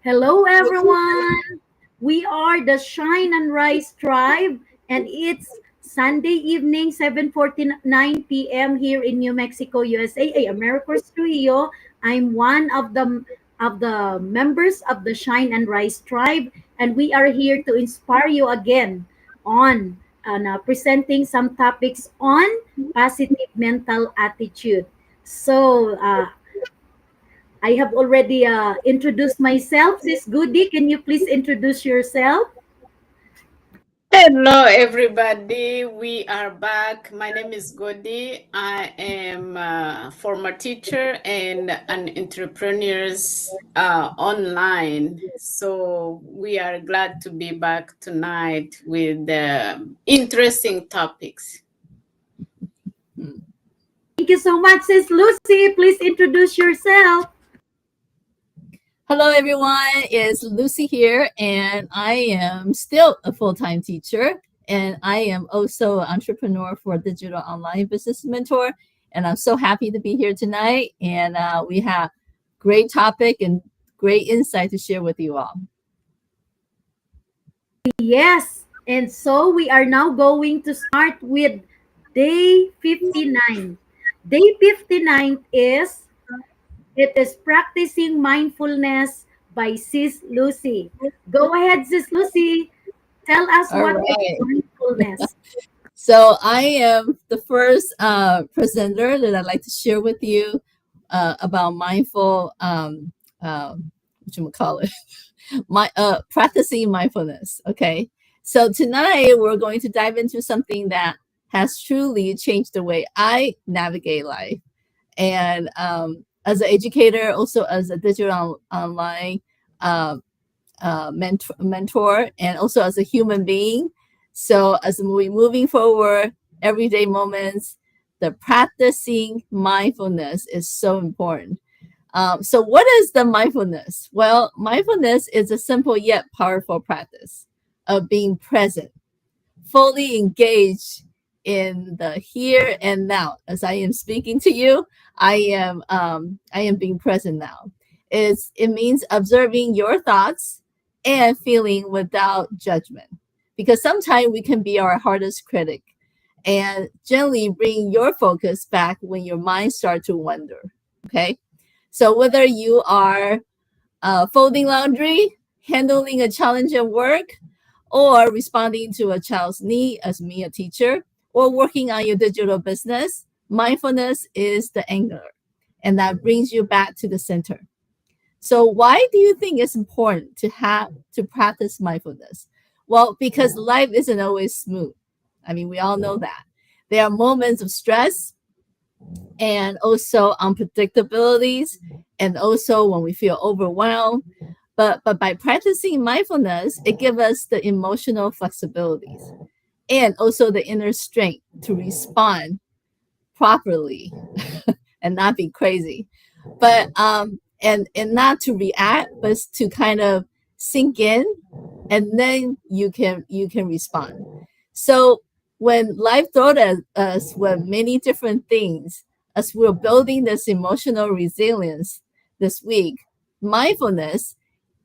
Hello, everyone. We are the Shine and Rise Tribe, and it's Sunday evening, 7:49 p.m. here in New Mexico, USA. Hey, Americos Rio. I'm one of the members of the Shine and Rise Tribe, and we are here to inspire you again on presenting some topics on positive mental attitude. So, I have already introduced myself. Sis Goody, can you please introduce yourself? Hello, everybody. We are back. My name is Godi. I am a former teacher and an entrepreneur online. So we are glad to be back tonight with interesting topics. Thank you so much, Sis Lucy. Please introduce yourself. Hello, everyone. It's Lucy here, and I am still a full-time teacher, and I am also an entrepreneur for Digital Online Business Mentor. And I'm so happy to be here tonight, and we have great topic and great insight to share with you all. Yes. And so we are now going to start with day 59. Day 59 is practicing mindfulness by Sis Lucy. Go ahead, Sis Lucy. Tell us All what is right. mindfulness. So I am the first presenter that I'd like to share with you about mindful, what you call it, practicing mindfulness. Okay, so tonight we're going to dive into something that has truly changed the way I navigate life, and as an educator, also as a digital online uh, mentor, and also as a human being. So as we moving forward, everyday moments, the practicing mindfulness is so important. So what is the mindfulness? Well, mindfulness is a simple yet powerful practice of being present, fully engaged in the here and now. As I am speaking to you, I am being present now. It means observing your thoughts and feeling without judgment. Because sometimes we can be our hardest critic, and gently bring your focus back when your mind starts to wander. Okay. So whether you are folding laundry, handling a challenge at work, or responding to a child's need as me, a teacher, or working on your digital business, mindfulness is the anchor, and that brings you back to the center. So why do you think it's important to practice mindfulness? Well, because life isn't always smooth. I mean, we all know that. There are moments of stress and also unpredictabilities, and also when we feel overwhelmed. But by practicing mindfulness, it gives us the emotional flexibilities and also the inner strength to respond properly and not be crazy. But not to react, but to kind of sink in, and then you can respond. So when life throws at us with many different things, as we're building this emotional resilience this week, mindfulness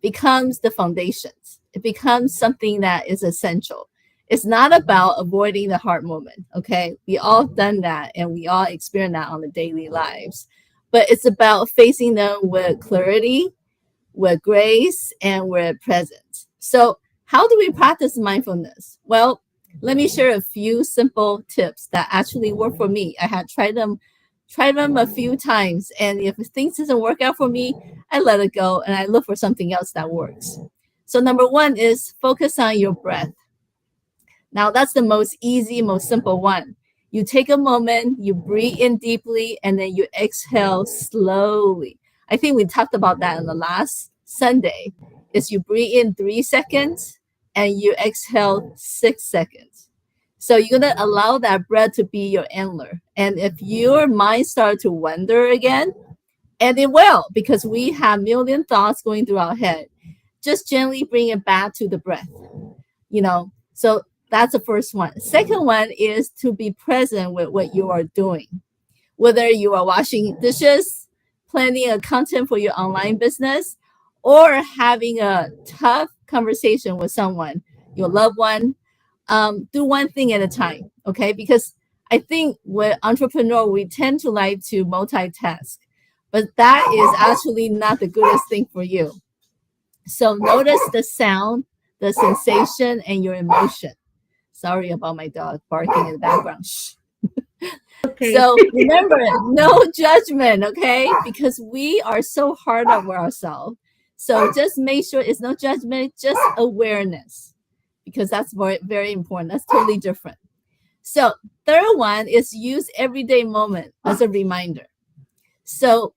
becomes the foundations. It becomes something that is essential. It's not about avoiding the hard moment. Okay, we all done that, and we all experience that on the daily lives. But it's about facing them with clarity, with grace, and with presence. So, how do we practice mindfulness? Well, let me share a few simple tips that actually work for me. I had tried them a few times, and if things doesn't work out for me, I let it go and I look for something else that works. So number one is focus on your breath. Now that's the most easy, most simple one. You take a moment, you breathe in deeply, and then you exhale slowly. I think we talked about that in the last Sunday. Is you breathe in 3 seconds and you exhale 6 seconds. So you're gonna allow that breath to be your antler. And if your mind starts to wander again, and it will, because we have million thoughts going through our head, just gently bring it back to the breath. So that's the first one. Second one is to be present with what you are doing, whether you are washing dishes, planning a content for your online business, or having a tough conversation with someone, your loved one, do one thing at a time, okay? Because I think with entrepreneur, we tend to like to multitask, but that is actually not the goodest thing for you. So notice the sound, the sensation, and your emotion. Sorry about my dog barking in the background. Shh. Okay. So remember, no judgment, okay? Because we are so hard on ourselves. So just make sure it's no judgment, just awareness, because that's very, very important. That's totally different. So third one is use everyday moment as a reminder. So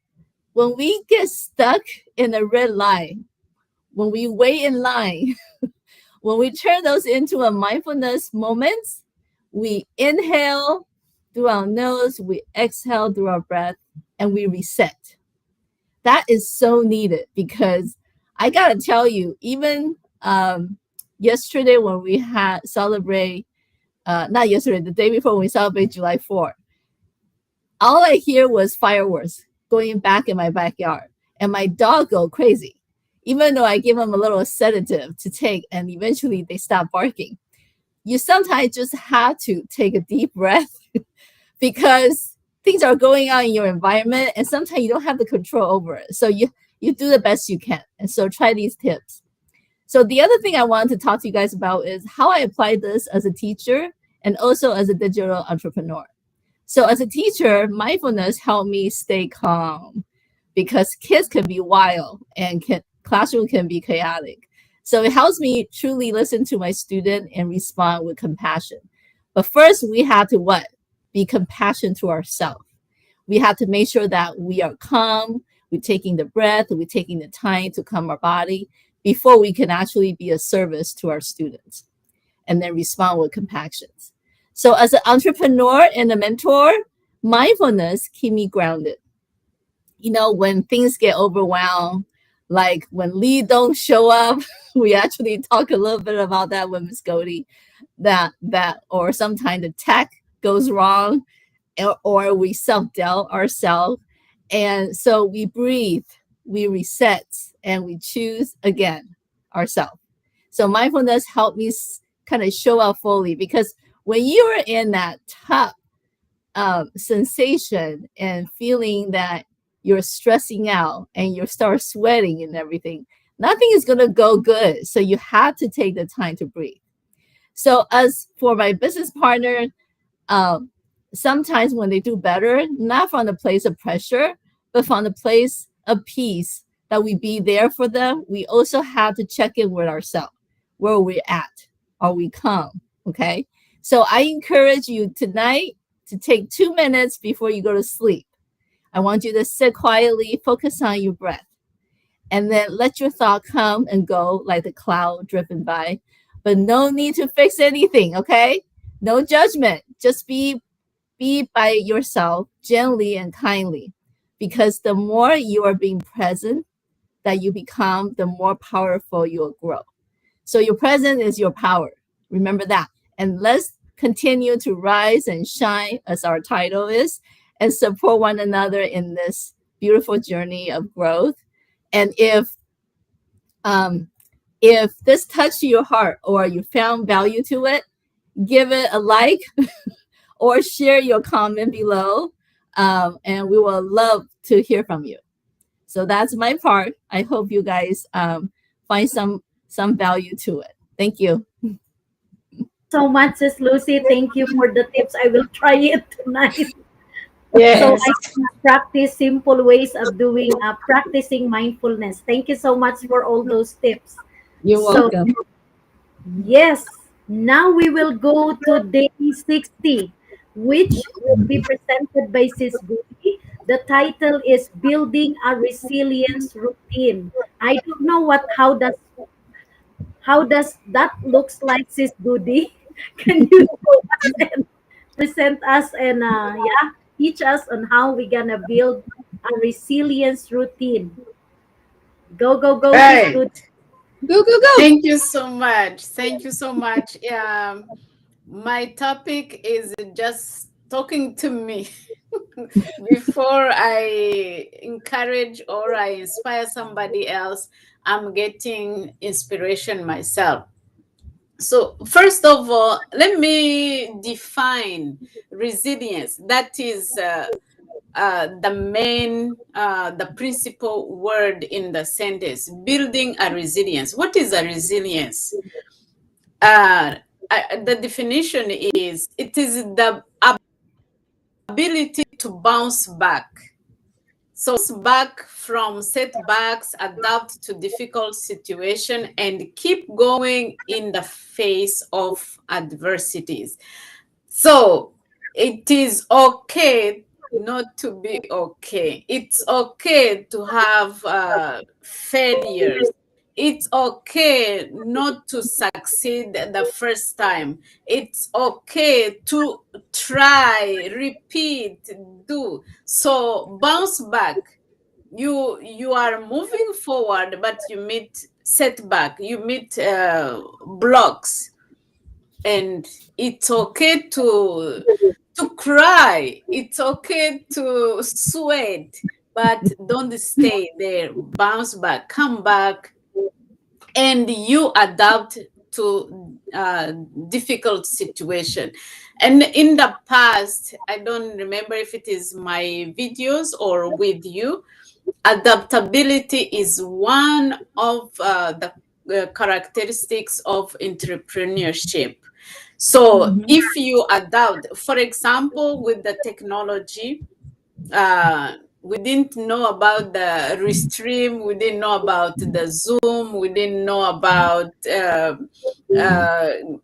when we get stuck in a red light, when we wait in line, when we turn those into a mindfulness moments, we inhale through our nose, we exhale through our breath, and we reset. That is so needed because I gotta tell you, even yesterday when we had celebrate, not yesterday, the day before when we celebrate July 4th, all I hear was fireworks going back in my backyard, and my dog go crazy. Even though I give them a little sedative to take, and eventually they stop barking. You sometimes just have to take a deep breath because things are going on in your environment, and sometimes you don't have the control over it. So you do the best you can, and so try these tips. So the other thing I wanted to talk to you guys about is how I apply this as a teacher and also as a digital entrepreneur. So as a teacher, mindfulness helped me stay calm because kids can be wild and classroom can be chaotic. So it helps me truly listen to my student and respond with compassion. But first, we have to what? Be compassionate to ourselves. We have to make sure that we are calm, we're taking the breath, we're taking the time to calm our body before we can actually be a service to our students and then respond with compassion. So as an entrepreneur and a mentor, mindfulness keep me grounded. You know, when things get overwhelmed, like when Lee don't show up, we actually talk a little bit about that with Miss Cody, that or sometimes the tech goes wrong, or we self-doubt ourselves. And so we breathe, we reset, and we choose again ourselves. So mindfulness helped me kind of show up fully because when you are in that tough sensation and feeling that you're stressing out and you start sweating and everything, nothing is going to go good. So you have to take the time to breathe. So as for my business partner, um, sometimes when they do better, not from the place of pressure, but from the place of peace, that we be there for them, we also have to check in with ourselves. Where are we at? Are we calm? Okay. So I encourage you tonight to take 2 minutes before you go to sleep. I want you to sit quietly, focus on your breath, and then let your thought come and go like the cloud driven by. But no need to fix anything, okay? No judgment. Just be by yourself gently and kindly. Because the more you are being present that you become, the more powerful you will grow. So your presence is your power. Remember that. And let's continue to rise and shine, as our title is, and support one another in this beautiful journey of growth. And if this touched your heart or you found value to it, give it a like or share your comment below. And we will love to hear from you. So that's my part. I hope you guys find some value to it. Thank you. So much, Sis Lucy. Thank you for the tips. I will try it tonight. So Yes. I can practice simple ways of doing practicing mindfulness. Thank you so much for all those tips. You're So welcome. yes, now we will go to day 60, which will be presented by Sis Goody. The title is Building a Resilience Routine. I don't know how does that looks like, Sis Goody. Can you show us and present us and yeah, teach us on how we're gonna build a resilience routine? Go, go, go, Sis Right. Goody. Go, go, go. Thank you so much. Thank you so much. My topic is just talking to me. before I encourage or I inspire somebody else, I'm getting inspiration myself. So, first of all, let me define resilience. That is the main, the principal word in the sentence, building a resilience. What is a resilience? Uh, the definition is it is the ability to bounce back. So back from setbacks, adapt to difficult situation, and keep going in the face of adversities. So it is okay not to be okay. It's okay to have failures. It's okay not to succeed the first time. It's okay to try, repeat, do. So bounce back. You are moving forward, but you meet setback. You meet blocks, and it's okay to cry, it's okay to sweat, but don't stay there. Bounce back, come back, and you adapt to difficult situation. And in the past, I don't remember if it is my videos or with you, adaptability is one of the characteristics of entrepreneurship. So Mhm. if you adapt, for example, with the technology, we didn't know about the Restream, we didn't know about the Zoom, we didn't know about uh,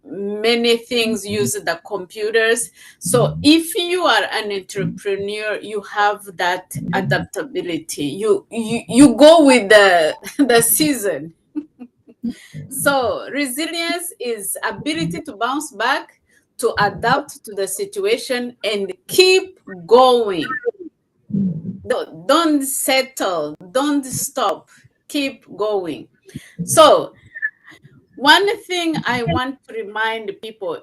many things use the computers. So if you are an entrepreneur, you have that adaptability. You go with the the season. So resilience is ability to bounce back, to adapt to the situation, and keep going. Don't settle, don't stop, keep going. So one thing I want to remind people,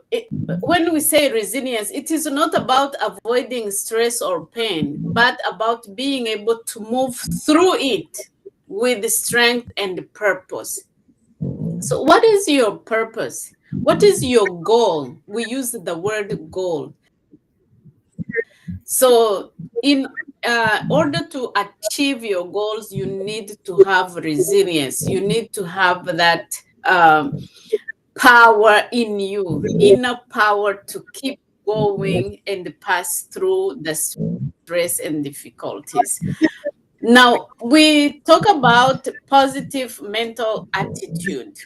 when we say resilience, it is not about avoiding stress or pain, but about being able to move through it with strength and purpose. So, what is your purpose? What is your goal? We use the word goal. So, in order to achieve your goals, you need to have resilience. You need to have that power in you, inner power to keep going and pass through the stress and difficulties. Now, we talk about positive mental attitude.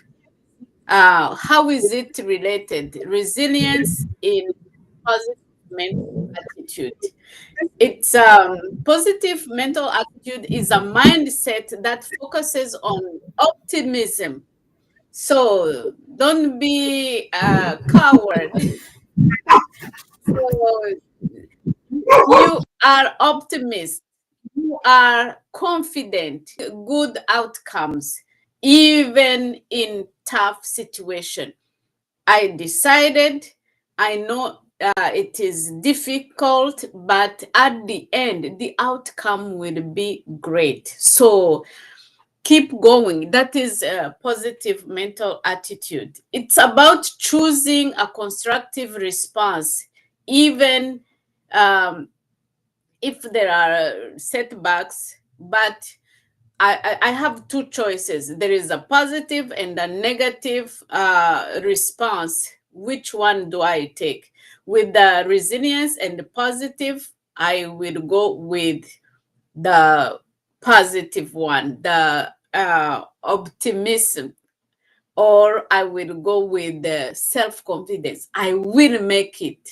How is it related? Resilience in positive mental attitude. It's positive mental attitude is a mindset that focuses on optimism. So don't be a coward. So you are optimist. You are confident. Good outcomes, even in tough situation. I decided, I know it is difficult, but at the end, the outcome will be great. So keep going. That is a positive mental attitude. It's about choosing a constructive response, even if there are setbacks, but I have two choices. There is a positive and a negative response. Which one do I take? With the resilience and the positive, I will go with the positive one, the optimism, or I will go with the self confidence. I will make it.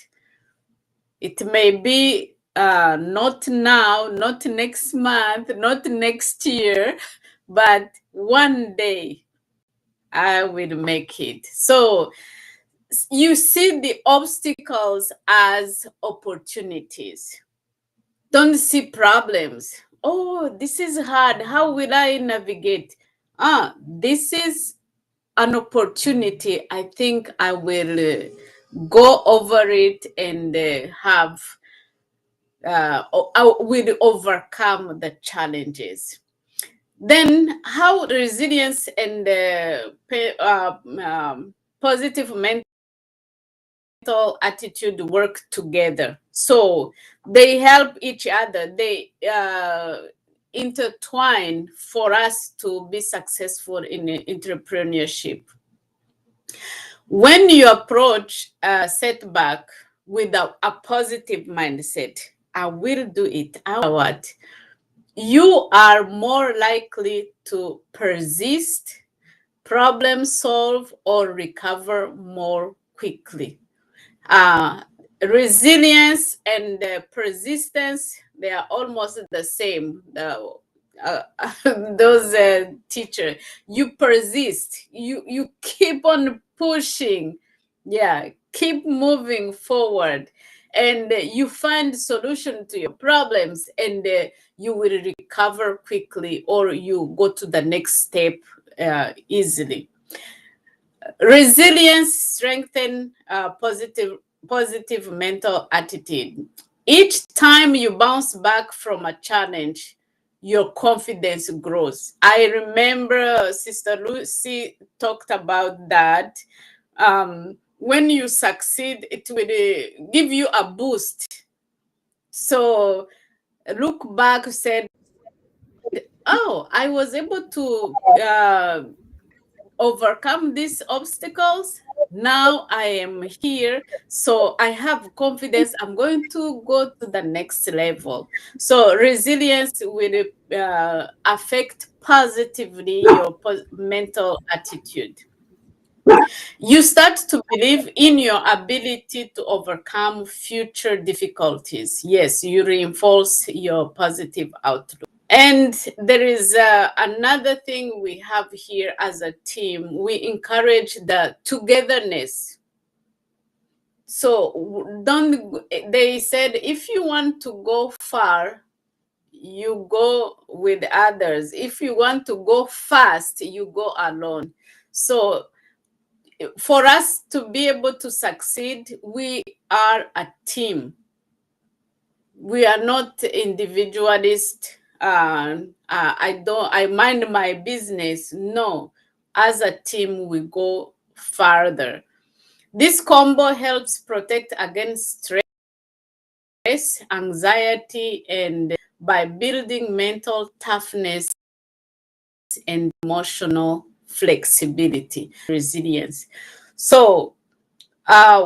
It may be not now, not next month, not next year, but one day I will make it. So you see the obstacles as opportunities. Don't see problems. Oh, this is hard. How will I navigate? This is an opportunity. I think I will go over it and have will overcome the challenges. Then, how resilience and positive mental attitude work together. So they help each other. They intertwine for us to be successful in entrepreneurship. When you approach a setback with a positive mindset, I will do it. I what? You are more likely to persist, problem solve, or recover more quickly. Uh, Resilience and persistence, they are almost the same. Uh, those teacher, you persist, you keep on pushing, yeah, keep moving forward, and you find solution to your problems, and you will recover quickly, or you go to the next step easily. Resilience strengthen positive mental attitude. Each time you bounce back from a challenge, your confidence grows. I remember Sister Lucy talked about that. When you succeed, it will give you a boost. So look back, said, "Oh, I was able to overcome these obstacles. Now I am here, so I have confidence. I'm going to go to the next level." So resilience will affect positively your mental attitude. You start to believe in your ability to overcome future difficulties. Yes, you reinforce your positive outlook. And there is another thing we have here as a team. We encourage the togetherness. So don't, they said, if you want to go far, you go with others. If you want to go fast, you go alone. So for us to be able to succeed, we are a team. We are not individualist. I mind my business. No, as a team, we go farther. This combo helps protect against stress, anxiety, and by building mental toughness and emotional flexibility, resilience. So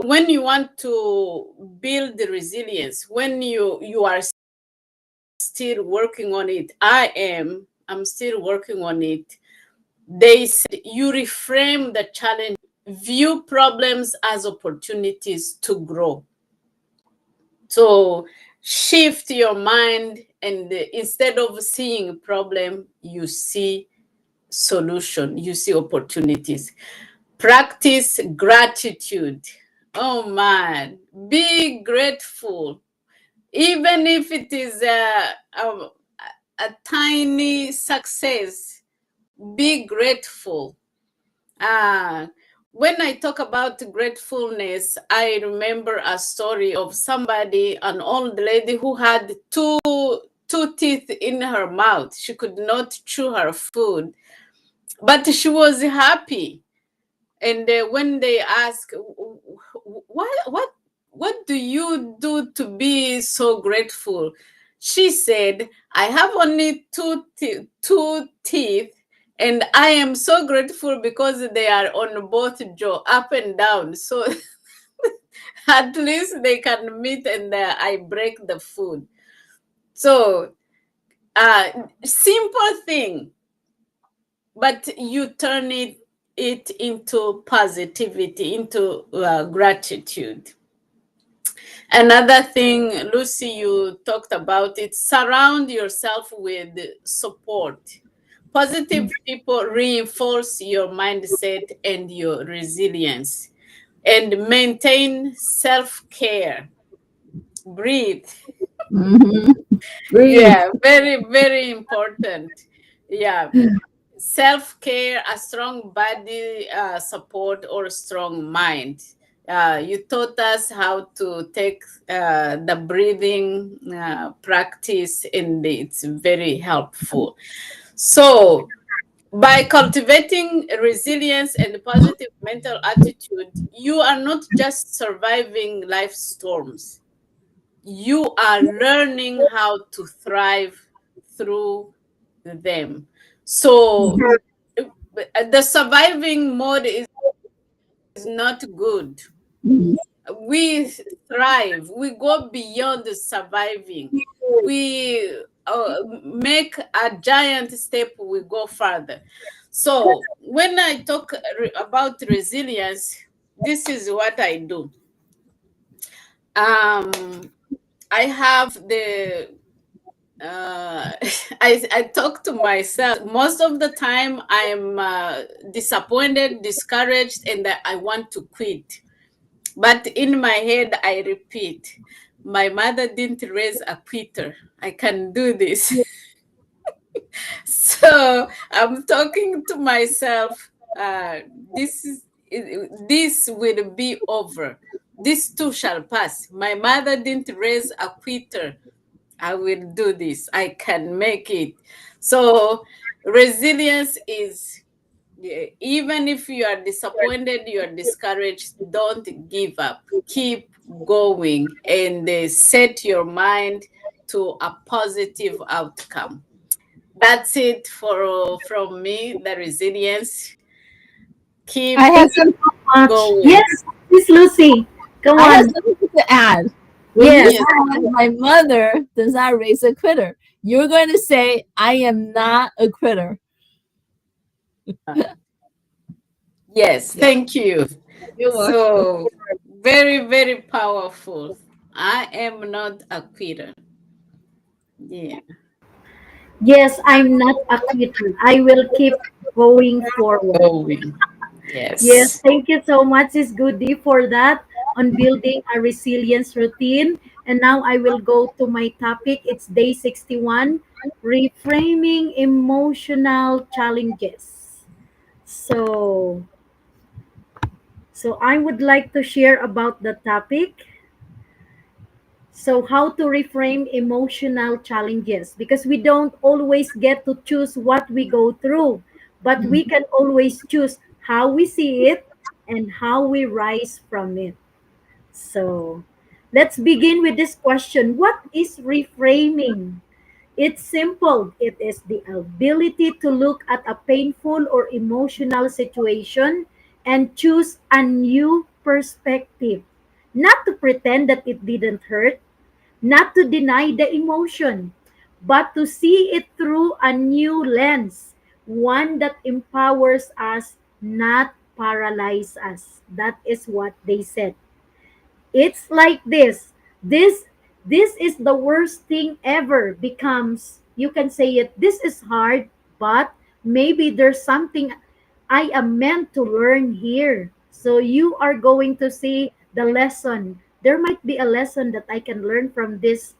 when you want to build the resilience, when you are still working on it, I'm still working on it. They said you reframe the challenge, view problems as opportunities to grow. So shift your mind, and instead of seeing problem, you see solution, you see opportunities. Practice gratitude. Oh man, be grateful. Even if it is a tiny success, be grateful. Uh, when I talk about gratefulness, I remember a story of somebody, an old lady who had two teeth in her mouth. She could not chew her food, but she was happy. And when they ask, what do you do to be so grateful? She said, I have only two teeth, and I am so grateful because they are on both jaw, up and down. So at least they can meet, and I break the food. So simple thing, but you turn it into positivity, into gratitude. Another thing, Lucy, you talked about it, surround yourself with support. Positive people reinforce your mindset and your resilience, and maintain self-care. Breathe. Mm-hmm. Breathe. Yeah, very, very important. Yeah. Self-care, a strong body support, or a strong mind. You taught us how to take the breathing practice, and it's very helpful. So, by cultivating resilience and positive mental attitude, you are not just surviving life storms, you are learning how to thrive through them. So, the surviving mode is not good. Mhm. We thrive, we go beyond the surviving, we make a giant step, we go further. So when I talk about resilience, this is what I do. I have the I talk to myself most of the time. I'm disappointed, discouraged, and I want to quit. But in my head, I repeat, my mother didn't raise a quitter. I can do this. So I'm talking to myself. This is this will be over. This too shall pass. My mother didn't raise a quitter. I will do this. I can make it. So resilience is, yeah, even if you are disappointed, you are discouraged, don't give up. Keep going and set your mind to a positive outcome. That's it for from me. The resilience. I Keep have Thank you so much. going. Yes, Miss Lucy. Come I have on. something to add. When you Yes. Yes, said my mother does not raise a quitter, you're going to say I am not a quitter. yes. Yeah, Thank you. you're welcome. So very, very powerful. I am not a quitter. Yeah, Yes, I'm not a quitter. I will keep going forward. going. Yes, Yes. thank you so much, Sis Goody, for that on building a resilience routine. And now I will go to my topic. It's day 61, reframing emotional challenges. So, so I would like to share about the topic. So, how to reframe emotional challenges, because we don't always get to choose what we go through, but we Mhm. can always choose how we see it and how we rise from it. So, let's begin with this question. What is reframing? It's simple. It is the ability to look at a painful or emotional situation and choose a new perspective. Not to pretend that it didn't hurt, not to deny the emotion, but to see it through a new lens, one that empowers us, not paralyze us. That is what they said. It's like this is the worst thing ever becomes, you can say it, this is hard, but maybe there's something I am meant to learn here. So you are going to see the lesson. There might be a lesson that I can learn from this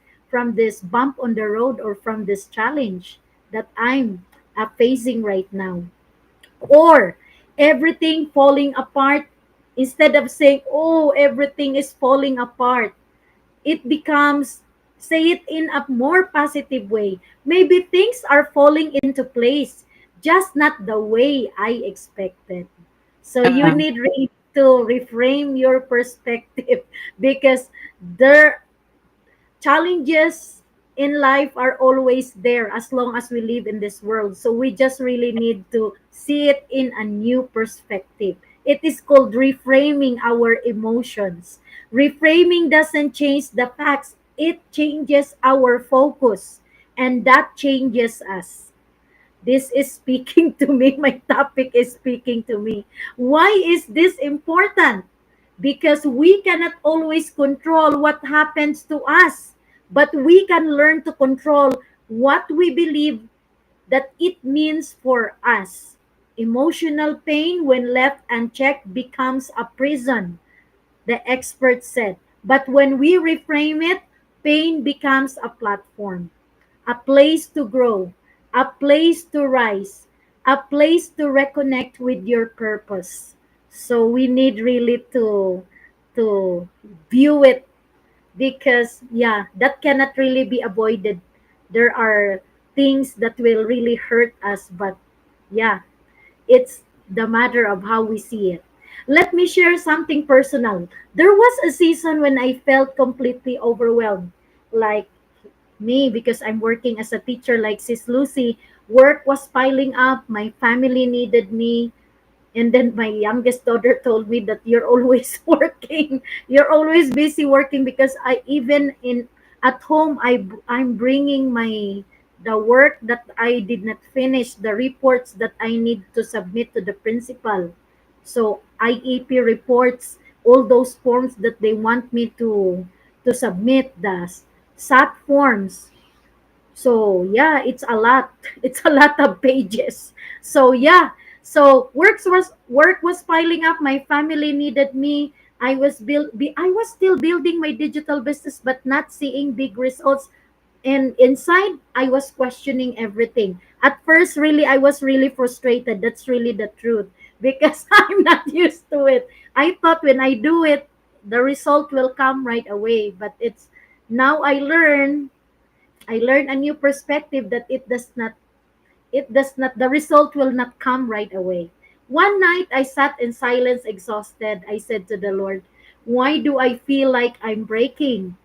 bump on the road, or from this challenge that I'm facing right now. Or everything falling apart, instead of saying, oh, everything is falling apart, it becomes, say it in a more positive way. Maybe things are falling into place, just not the way I expected. So you Uh, need to reframe your perspective because there challenges in life are always there as long as we live in this world. So we just really need to see it in a new perspective. It is called reframing our emotions. Reframing doesn't change the facts, it changes our focus, and that changes us. This is speaking to me. My topic is speaking to me. Why is this important? Because we cannot always control what happens to us, but we can learn to control what we believe that it means for us. Emotional pain, when left unchecked, becomes a prison, the expert said. But when we reframe it, pain becomes a platform, a place to grow, a place to rise, a place to reconnect with your purpose. So we need really to view it, because yeah, that cannot really be avoided. There are things that will really hurt us, but yeah, it's the matter of how we see it. Let me share something personal. There was a season when I felt completely overwhelmed, like me, because I'm working as a teacher like Sis Lucy. Work was piling up, my family needed me, and then my youngest daughter told me that you're always working, you're always busy working, because I even in at home I'm bringing my the work that I did not finish, the reports that I need to submit to the principal. So IEP reports, all those forms that they want me to submit, the SAT forms. So yeah, it's a lot. It's a lot of pages. So yeah. So work was piling up. My family needed me. I was still building my digital business, but not seeing big results. And inside, I was questioning everything. At first, really, I was really frustrated. That's really the truth, because I'm not used to it. I thought when I do it, the result will come right away. But it's now I learned a new perspective, that the result will not come right away. One night I sat in silence, exhausted. I said to the Lord, why do I feel like I'm breaking?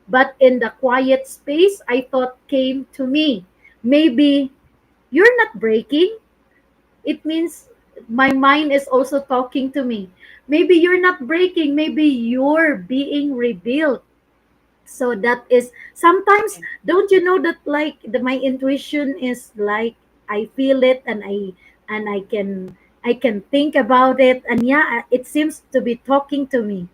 But in the quiet space, I thought came to me, maybe you're not breaking. It means my mind is also talking to me. Maybe you're not breaking, maybe you're being rebuilt. So that is sometimes, don't you know that, like, my intuition is like, I feel it, and I can think about it, and yeah, it seems to be talking to me.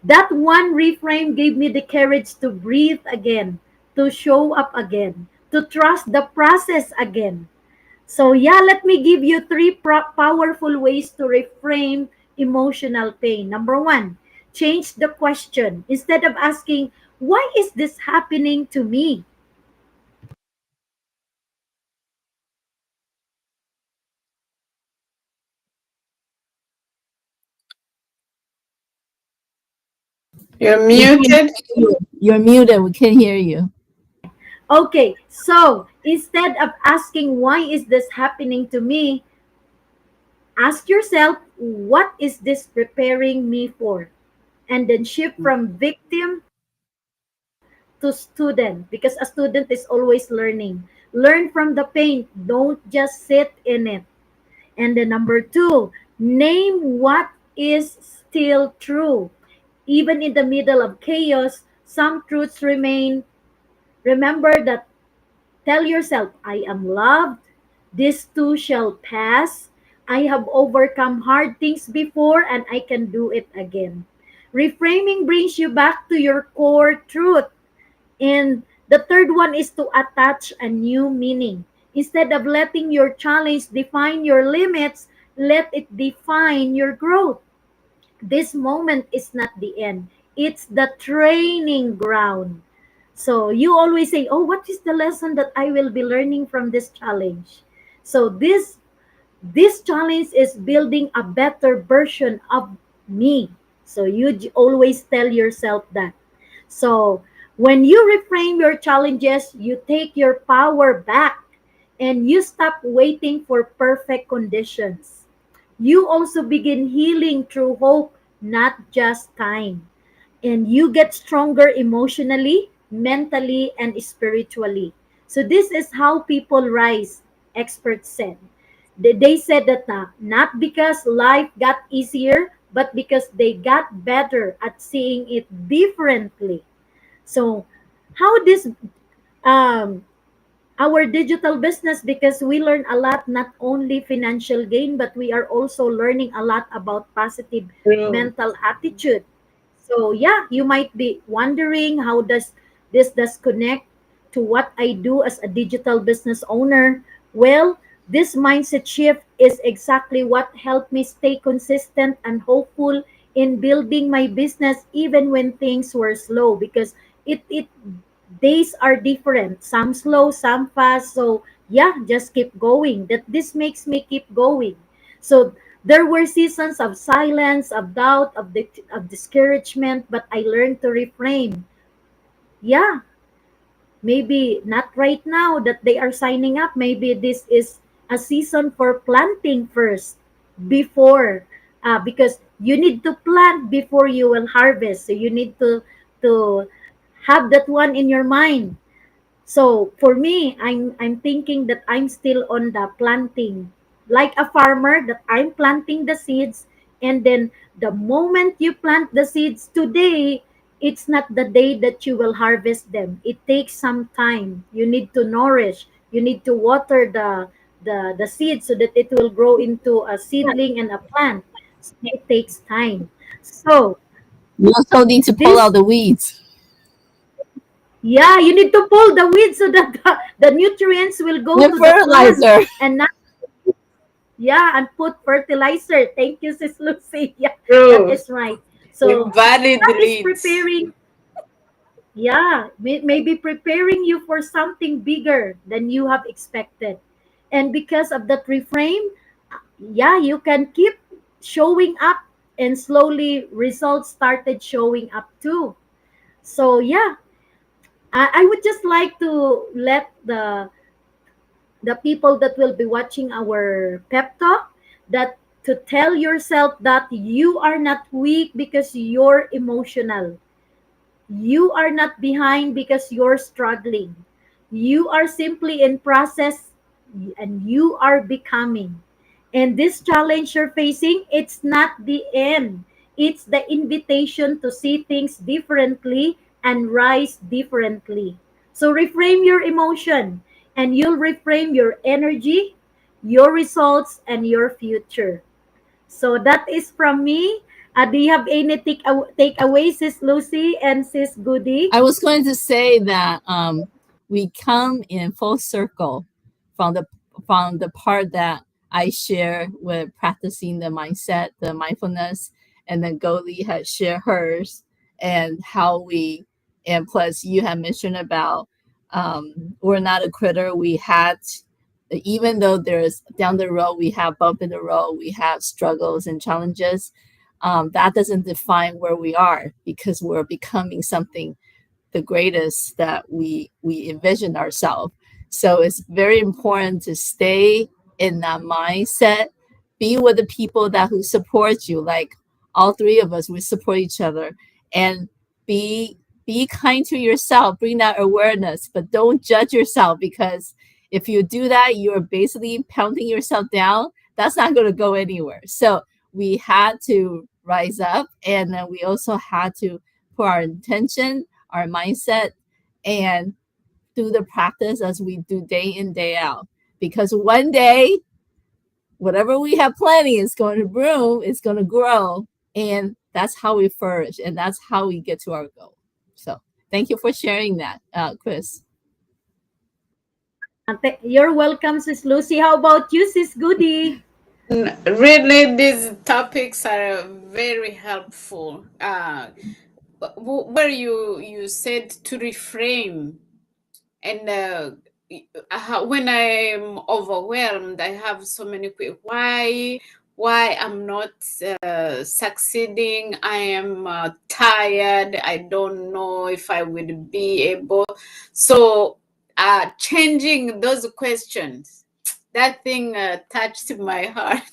That one reframe gave me the courage to breathe again, to show up again, to trust the process again. So yeah, let me give you three powerful ways to reframe emotional pain. Number one, change the question. Instead of asking, why is this happening to me? You're We can't muted. hear you. You're muted. We can't hear you. Okay, so instead of asking, why is this happening to me? Ask yourself, what is this preparing me for? And then shift from victim to student, because a student is always learning. Learn from the pain, don't just sit in it. And then number two, name what is still true. Even in the middle of chaos, some truths remain. Remember that. Tell yourself, I am loved. This too shall pass. I have overcome hard things before, and I can do it again. Reframing brings you back to your core truth. And the third one is to attach a new meaning. Instead of letting your challenge define your limits, let it define your growth. This moment is not the end, it's the training ground. So you always say, oh, what is the lesson that I will be learning from this challenge? So this challenge is building a better version of me. So you always tell yourself that. So when you reframe your challenges, you take your power back, and you stop waiting for perfect conditions. You also begin healing through hope, not just time. And you get stronger emotionally, mentally, and spiritually. So this is how people rise, experts said. They said that not because life got easier, but because they got better at seeing it differently. So how this um our digital business, because we learn a lot, not only financial gain, but we are also learning a lot about positive True. mental attitude. So yeah, you might be wondering, how does connect to what I do as a digital business owner? Well, this mindset shift is exactly what helped me stay consistent and hopeful in building my business even when things were slow, because it days are different, some slow, some fast. So yeah, just keep going. That this makes me keep going. So There were seasons of silence, of doubt, of discouragement, but I learned to reframe. Yeah, maybe not right now that they are signing up. Maybe this is a season for planting first before, because you need to plant before you will harvest. So you need to have that one in your mind. So for me, I'm thinking that I'm still on the planting, like a farmer that I'm planting the seeds, and then the moment you plant the seeds today, it's not the day that you will harvest them. It takes some time. You need to nourish. You need to water the seed so that it will grow into a seedling and a plant. So it takes time. So You also need to pull this out the weeds. yeah, you need to pull the weeds so that the nutrients will go And to the plant fertilizer. and not, yeah, and put fertilizer. Thank you, Sis Lucy. Yeah, that True. is right. So Invalid that is leads. preparing, yeah, maybe preparing you for something bigger than you have expected. And because of that reframe, yeah, you can keep showing up, and slowly results started showing up too. So yeah, I would just like to let the people that will be watching our pep talk, that to tell yourself that you are not weak because you're emotional. You are not behind because you're struggling. You are simply in process, and you are becoming. And this challenge you're facing, it's not the end. It's the invitation to see things differently and rise differently. So reframe your emotion, and you'll reframe your energy, your results, and your future. So that is from me. Do you have any takeaways, Sis Lucy and Sis Goody? I was going to say that we come in full circle from the part that I share with practicing the mindset, the mindfulness, and then Goldie had shared hers, and how we, and plus you had mentioned about we're not a quitter. We had, even though there's down the road we have bump in the road, we have struggles and challenges. That doesn't define where we are, because we're becoming something the greatest that we envision ourselves. So it's very important to stay in that mindset. Be with the people that who support you. Like all three of us, we support each other, and be be kind to yourself. Bring that awareness, but don't judge yourself, because if you do that, you're basically pounding yourself down. That's not going to go anywhere. So we had to rise up, and then we also had to put our intention, our mindset, and do the practice as we do day in, day out. Because one day, whatever we have planning is going to bloom, it's going to grow. And that's how we flourish. And that's how we get to our goal. So thank you for sharing that, Chris. You're welcome, Sis Lucy. How about you, Sis Goody? Really, these topics are very helpful. Where you said to reframe, and when I'm overwhelmed, I have so many why I'm not succeeding. I am tired. I don't know if I will be able. So changing those questions, that thing touched my heart.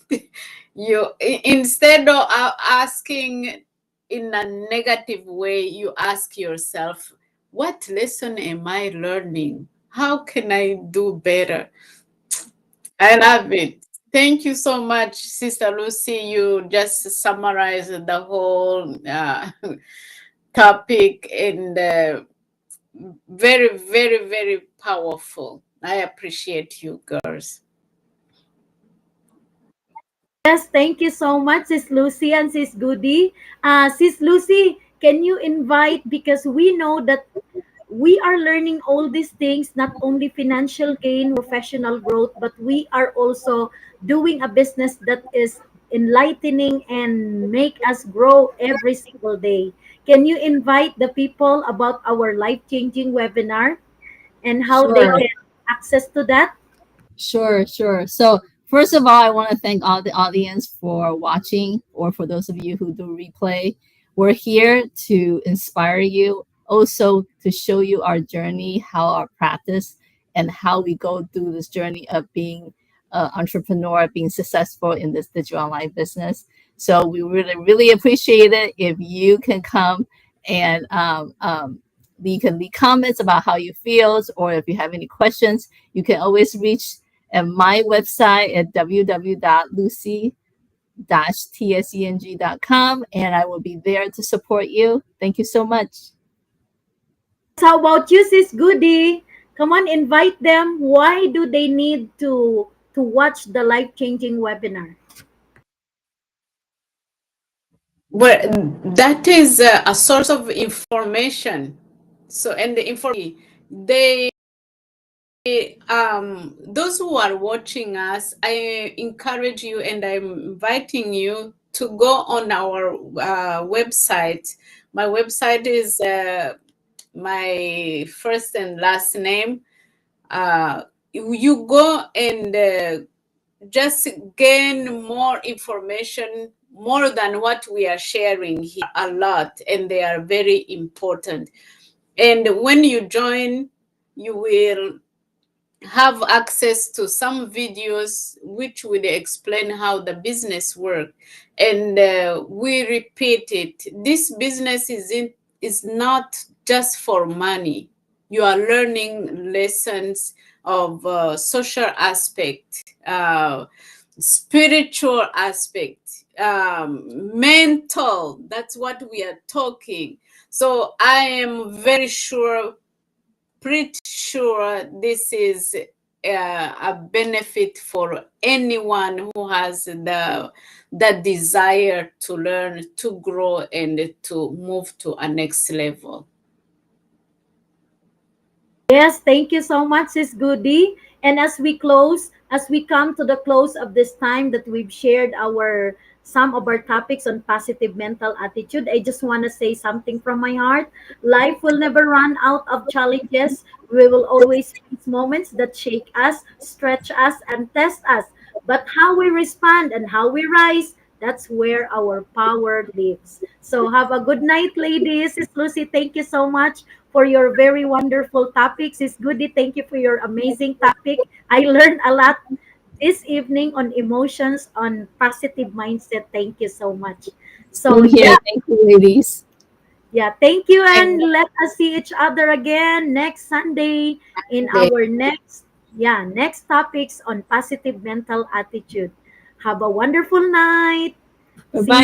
Instead of asking in a negative way, you ask yourself, what lesson am I learning? How can I do better? I love it. Thank you so much, Sister Lucy. You just summarized the whole topic, and very, very, very powerful. I appreciate you, girls. Yes, thank you so much, Sis Lucy and Sis Goody. Sis Lucy, can you invite, because we know that we are learning all these things, not only financial gain, professional growth, but we are also doing a business that is enlightening and make us grow every single day. Can you invite the people about our life-changing webinar and how they Sure. can access to that? Sure. So First of all, I want to thank all the audience for watching, or for those of you who do replay. We're here to inspire you, also to show you our journey, how our practice, and how we go through this journey of being an entrepreneur, being successful in this digital online business. So we really, really appreciate it if you can come and you can leave comments about how you feel, or if you have any questions, you can always reach at my website at www.lucy-tseng.com, and I will be there to support you. Thank you so much. How about you, Sis Goody? Come on, invite them. Why do they need to watch the life-changing webinar? Well, that is a source of information. So, and the information, they, those who are watching us, I encourage you and I'm inviting you to go on our website. My website is my first and last name. You go and just gain more information, more than what we are sharing here, a lot, and they are very important. And when you join, you will have access to some videos which will explain how the business work, and we repeat it. This business is not just for money. You are learning lessons of social aspect, spiritual aspect, mental. That's what we are talking. So I am very sure, pretty sure this is a benefit for anyone who has the desire to learn, to grow, and to move to a next level. Yes, thank you so much, Sis Goody. And as we come to the close of this time that we've shared our some of our topics on positive mental attitude, I just want to say something from my heart. Life will never run out of challenges. We will always face moments that shake us, stretch us, and test us. But how we respond and how we rise, that's where our power lives. So have a good night, ladies. Sis Lucy, thank you so much for your very wonderful topics. It's Goody, thank you for your amazing topic. I learned a lot this evening on emotions, on positive mindset. Thank you so much. So Same here. yeah, Thank you, ladies. yeah, thank you, And and let us see each other again next Sunday in our next topics on positive mental attitude. Have a wonderful night. Bye See bye.